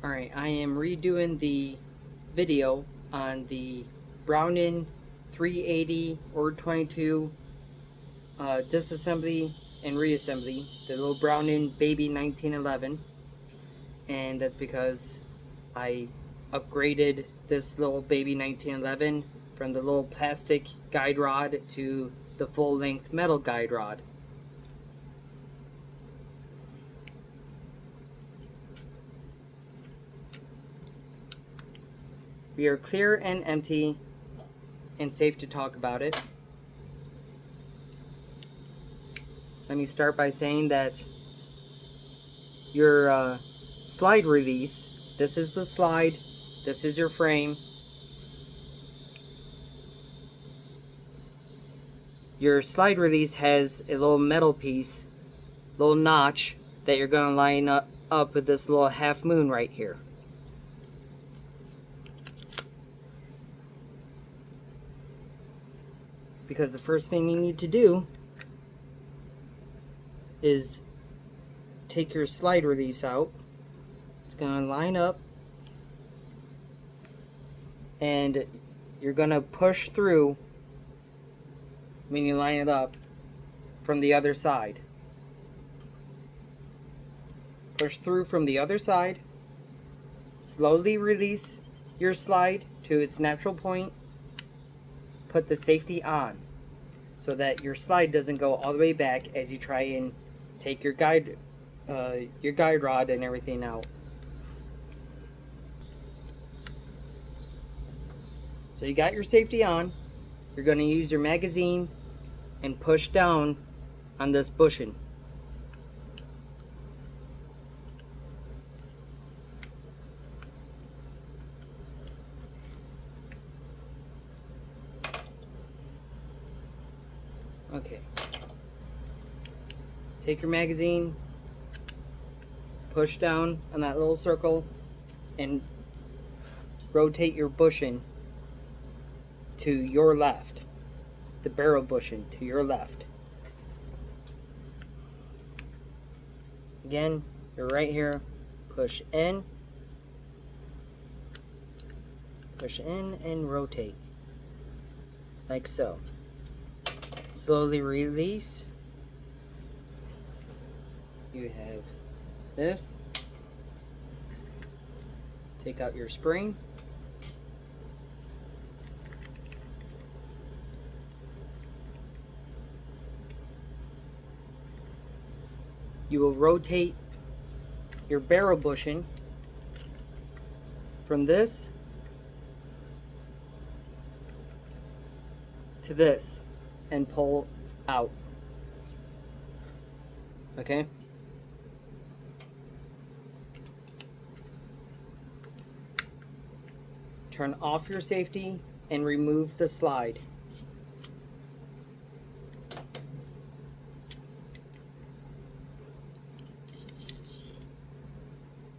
Alright, I am redoing the video on the Browning 380 or 22 disassembly and reassembly, the little Browning Baby 1911, and that's because I upgraded this little Baby 1911 from the little plastic guide rod to the full-length metal guide rod. We are clear and empty and safe to talk about it. Let me start by saying that your slide release, this is the slide, this is your frame. Your slide release has a little metal piece, little notch that you're going to line up with this little half moon right here. Because the first thing you need to do is take your slide release out. It's going to line up and you're going to push through when you line it up from the other side. Push through from the other side. Slowly release your slide to its natural point. Put the safety on so that your slide doesn't go all the way back as you try and take your guide rod and everything out. So you got your safety on. You're going to use your magazine and push down on this bushing. Okay. Take your magazine, push down on that little circle, and rotate your bushing to your left. The barrel bushing to your left. Again, you're right here. Push in and rotate. Like so. Slowly release. You have this. Take out your spring. You will rotate your barrel bushing from this to this and pull out. Okay? Turn off your safety and remove the slide.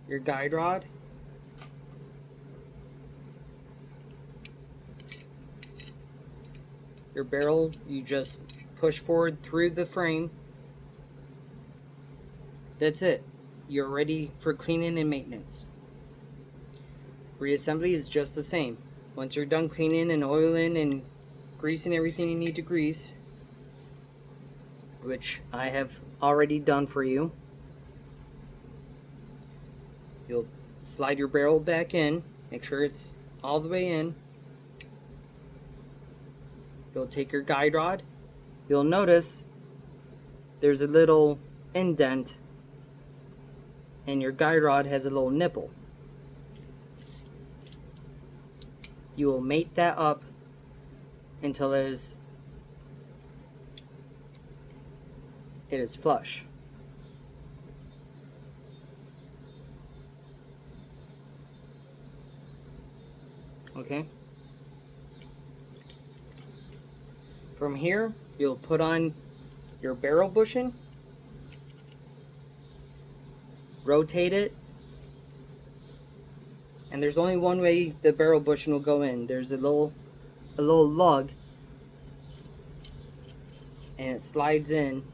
Your guide rod. Your barrel, you just push forward through the frame. That's it. You're ready for cleaning and maintenance. Reassembly is just the same. Once you're done cleaning and oiling and greasing everything you need to grease, which I have already done for you, you'll slide your barrel back in, make sure it's all the way in. You'll take your guide rod. You'll notice there's a little indent and your guide rod has a little nipple. You will mate that up until it is flush. Okay? From here, you'll put on your barrel bushing, rotate it, and there's only one way the barrel bushing will go in. There's a little lug, and it slides in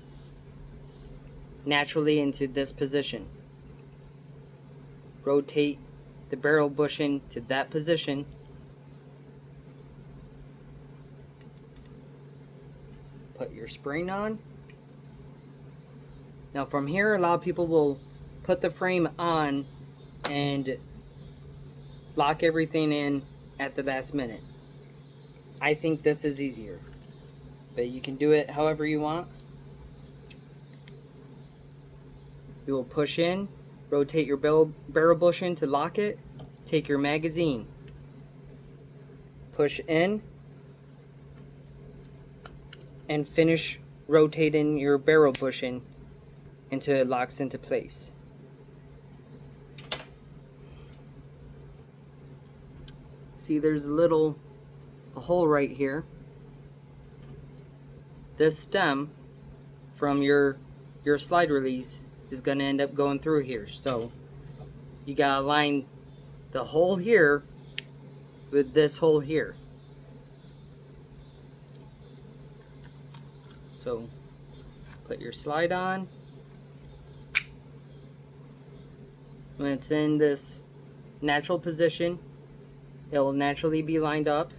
naturally into this position. Rotate the barrel bushing to that position. Put your spring on. Now from here, a lot of people will put the frame on and lock everything in at the last minute. I think this is easier, but you can do it however you want. You will push in, rotate your barrel bushing to lock it, take your magazine, push in, and finish rotating your barrel bushing until it locks into place. See, there's a hole right here. This stem from your slide release is going to end up going through here. So you gotta line the hole here with this hole here. So put your slide on. When it's in this natural position, it will naturally be lined up.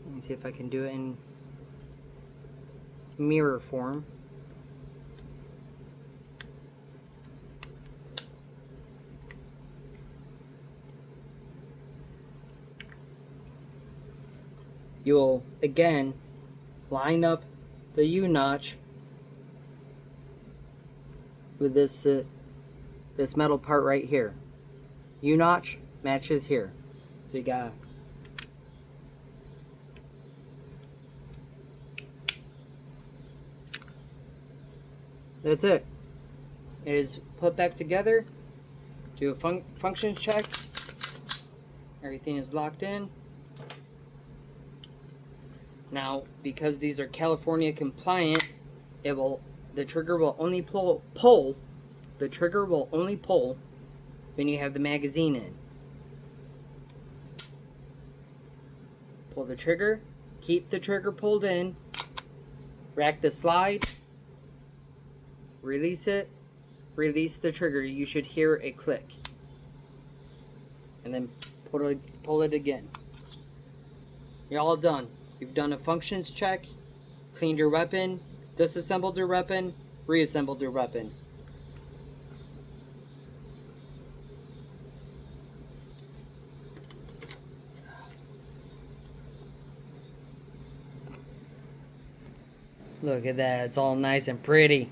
Let me see if I can do it in mirror form. You will again line up the U-notch with this metal part right here. U-notch matches here. So you got that's it. It is put back together. Do a function check. Everything is locked in. Now, because these are California compliant, the trigger will only pull. The trigger will only pull when you have the magazine in. Pull the trigger, keep the trigger pulled in, rack the slide, release it, release the trigger. You should hear a click. And then pull it again. You're all done. You've done a functions check, cleaned your weapon, disassembled your weapon, reassembled your weapon. Look at that, it's all nice and pretty.